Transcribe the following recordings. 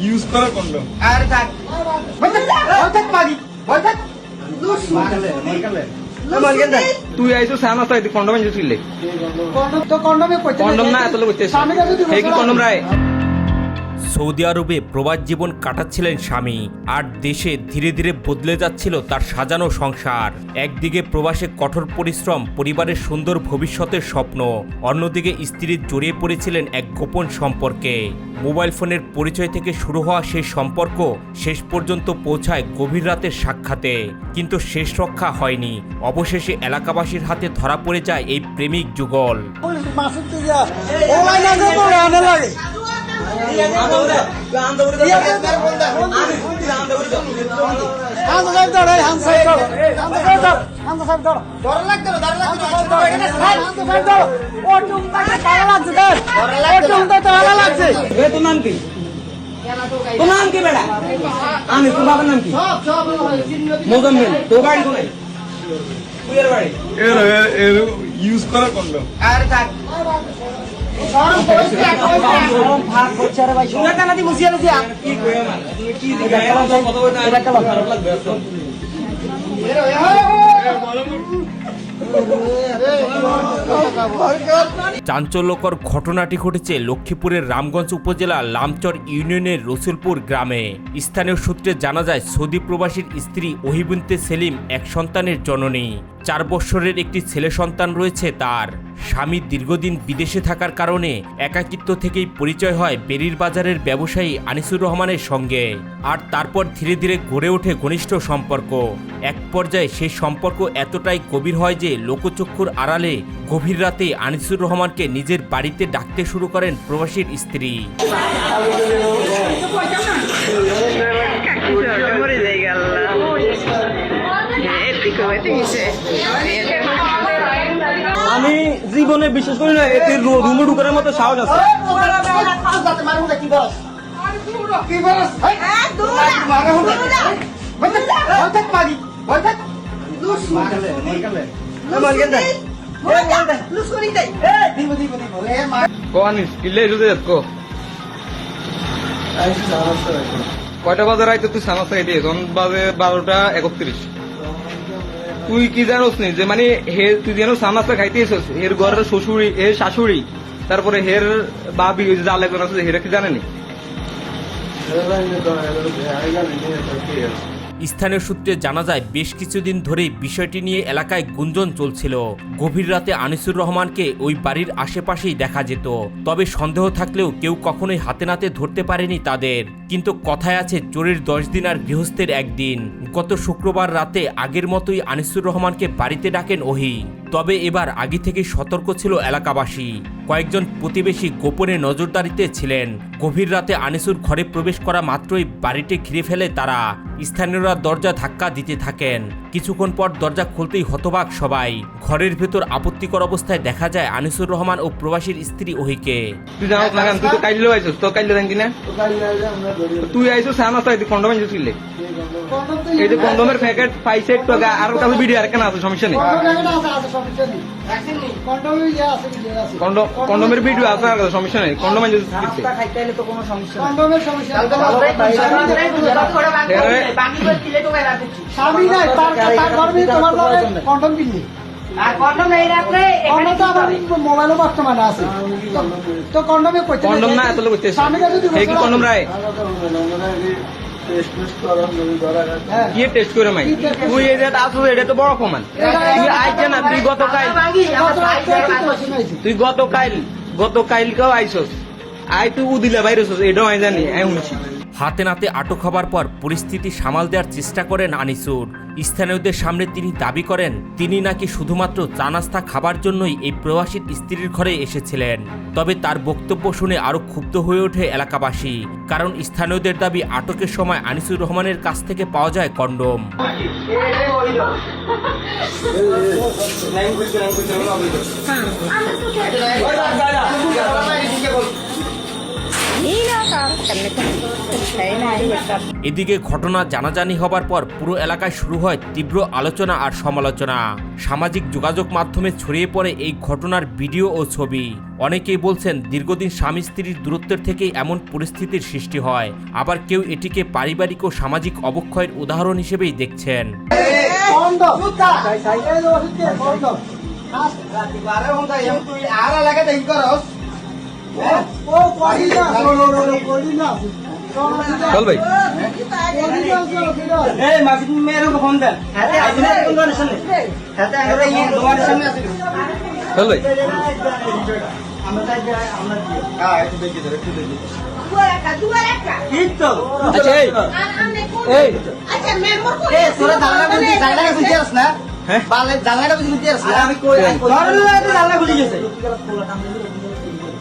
Use করা condom. আর থাক তুই আইছো সানা সাইড কন্ডম ইউজ করলে কন্ডম না এত লোক এই কি কন্ডম রায়। সৌদি আরবে প্রবাস জীবন কাটাচ্ছিলেন স্বামী, আর দেশে ধীরে ধীরে বদলে যাচ্ছিল তার সাজানো সংসার। একদিকে প্রবাসে কঠোর পরিশ্রম, পরিবারের সুন্দর ভবিষ্যতের স্বপ্ন, অন্যদিকে স্ত্রী জড়িয়ে পড়েছিলেন এক গোপন সম্পর্কে। মোবাইল ফোনের পরিচয় থেকে শুরু হওয়া সেই সম্পর্ক শেষ পর্যন্ত পৌঁছায় গভীর রাতের সাক্ষাতে, কিন্তু শেষ রক্ষা হয়নি। অবশেষে এলাকাবাসীর হাতে ধরা পড়ে যায় এই প্রেমিক যুগল। ইউজ করা কন্ডম। আর থাক চাঞ্চল্যকর ঘটনাটি ঘটেছে লক্ষ্মীপুরের রামগঞ্জ উপজেলার লামচর ইউনিয়নের রসুলপুর গ্রামে। স্থানীয় সূত্রে জানা যায়, সৌদি প্রবাসীর স্ত্রী ওহিবুন্তে সেলিম এক সন্তানের জননী। 4 বছরের একটি ছেলে সন্তান রয়েছে তার। স্বামী দীর্ঘদিন বিদেশে থাকার কারণে একাকিত্ব থেকেই পরিচয় হয় বেরির বাজারের ব্যবসায়ী আনিসুর রহমানের সঙ্গে, আর তারপর ধীরে ধীরে গড়ে ওঠে ঘনিষ্ঠ সম্পর্ক। এক পর্যায়ে সেই সম্পর্ক এতটাই গভীর হয় যে লোকচক্ষুর আড়ালে গভীর রাতে আনিসুর রহমানকে নিজের বাড়িতে ডাকতে শুরু করেন প্রবাসীর স্ত্রী। আমি জীবনে বিশ্বাস করি না এতে রুমে ঢুকার মতো সাহস আছে। কয়টা বাজার আইতো তুই সানা সাইডে? এখন বাজে 12:31। তুই কি জানোস নি যে মানে তুই যেন সামনাস্তা খাইতে এসেছিস, এর ঘরের শ্বশুরি, এর শাশুড়ি, তারপরে হের বাবি জাল একজন আছে, হেরা কি জানেনি? স্থানীয় সূত্রে জানা যায়, বেশ কিছুদিন ধরেই বিষয়টি নিয়ে এলাকায় গুঞ্জন চলছিল। গভীর রাতে আনিসুর রহমানকে ওই বাড়ির আশেপাশেই দেখা যেত, তবে সন্দেহ থাকলেও কেউ কখনোই হাতে নাতে ধরতে পারেনি তাদের। কিন্তু কথায় আছে, চোরের 10 দিন আর গৃহস্থের 1 দিন। গত শুক্রবার রাতে আগের মতোই আনিসুর রহমানকে বাড়িতে ডাকেন ওহি। তবে এবার আগে থেকে সতর্ক ছিল এলাকাবাসী। কয়েকজন প্রতিবেশী গোপনে নজরদারিতে ছিলেন। গভীর রাতে আনিসুর ঘরে প্রবেশ করা মাত্রই বাড়িতে ঘিরে ফেলে তারা। স্থানীয়রা দরজা ধাক্কা দিতে থাকেন। কিছুক্ষণ পর দরজা খুলতেই হতবাক সবাই। ঘরের ভেতর আপত্তিকর অবস্থায় দেখা যায় আনিসুর রহমান ও প্রবাসীর স্ত্রী ওহিকে। তুই জানাস না, তুই তো কাইলে আইছিস, তো কাইলে জানি না তুই আইছিস সানা সাইড কন্ডম ইউজ করলে। এই যে কন্ডমের প্যাকেট পাইছে একটু আগে, আর ওটা ভিডিও আর কেন আছে, সমস্যা নেই। কন্ডমের ভিডিও আছে, আর সমস্যা নেই। কন্ডম ইউজ করছে কন্ডম না এত লোক এই কি কন্ডম রায়। কি টেস্ট করে মাই তুই এটা আসলে এটা তো বড় কমান। তুই আইছে না, তুই গতকালকেও আইসস, আই তুই উদিলা বাইরেছস, এটাও আমি জানি, আমি শুনছি। হাতে নাতে আটক হবার পর পরিস্থিতি সামাল দেওয়ার চেষ্টা করেন আনিসুর। স্থানীয়দের সামনে তিনি দাবি করেন, তিনি নাকি শুধুমাত্র চা নাস্তা খাবার জন্যই এই প্রবাসীর স্ত্রীর ঘরে এসেছিলেন। তবে তার বক্তব্য শুনে আরো ক্ষুব্ধ হয়ে ওঠে এলাকাবাসী, কারণ স্থানীয়দের দাবি আটকের সময় আনিসুর রহমানের কাছ থেকে পাওয়া যায় কন্ডম। এদিকে ঘটনা জানাজানি হবার পর পুরো এলাকায় শুরু হয় তীব্র আলোচনা আর সমালোচনা। সামাজিক যোগাযোগ মাধ্যমে ছড়িয়ে পড়ে এই ঘটনার ভিডিও ও ছবি। অনেকেই বলছেন দীর্ঘদিন স্বামী স্ত্রীর দূরত্বের থেকেই এমন পরিস্থিতির সৃষ্টি হয়, আবার কেউ এটিকে পারিবারিক ও সামাজিক অবক্ষয়ের উদাহরণ হিসেবেই দেখছেন। চল ভাই চল ভাই আচ্ছা এই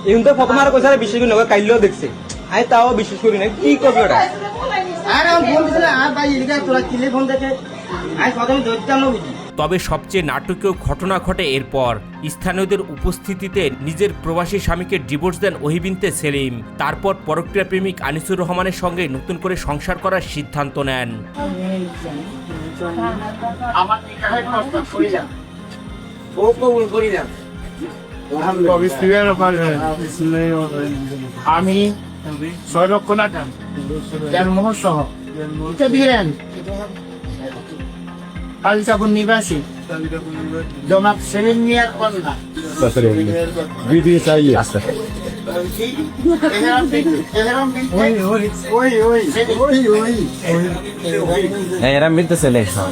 এখন তো প্রথম আর কইছে বিশ্বাস করি না, কাইলেও দেখছে আমি তাও বিশ্বাস করি না। কি করবে ওটা? তবে সবচেয়ে নাটকীয় ঘটনা ঘটে এরপর। স্থানীয়দের উপস্থিতিতে নিজের প্রবাসী স্বামীকে ডিভোর্স দেন ওহি বিনতে সেলিম। তারপর পরক্রিয়া প্রেমিক আনিসুর রহমানের সঙ্গে নতুন করে সংসার করার সিদ্ধান্ত নেন। আমি 6 লক্ষ টাকা জন্মোহর সহ দিলেন কালিচাপুর নিবাসী জনাব সেলিম মিয়ার কন্যা ভিডিও চাইয়ে এরা মিলতেছে লেখা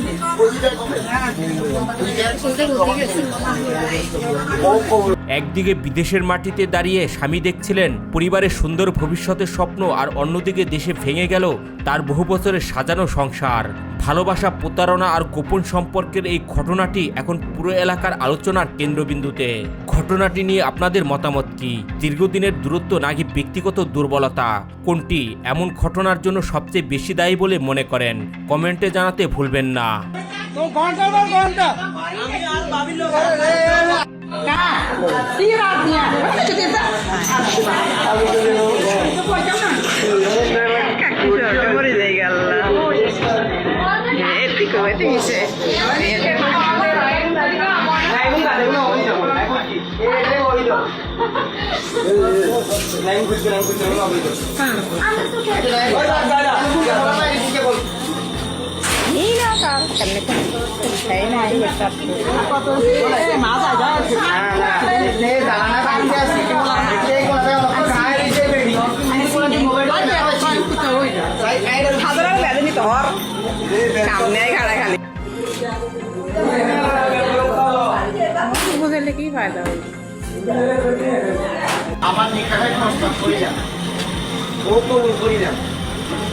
একদিকে বিদেশের মাটিতে দাঁড়িয়ে স্বামী দেখছিলেন পরিবারের সুন্দর ভবিষ্যতের স্বপ্ন, আর অন্যদিকে দেশে ভেঙে গেল তার বহু বছরের সাজানো সংসার। ভালোবাসা, প্রতারণা আর গোপন সম্পর্কের এই ঘটনাটি এখন পুরো এলাকার আলোচনার কেন্দ্রবিন্দুতে। ঘটনাটি নিয়ে আপনাদের মতামত কি? দীর্ঘদিনের দূরত্ব নাকি ব্যক্তিগত দুর্বলতা? কোনটি এমন ঘটনার জন্য সবচেয়ে বেশি দায়ী বলে মনে করেন? কমেন্টে জানাতে ভুলবেন না। কি ফায়দা আমার নিকাহের প্রস্তাব করি না ও কবুল করি না।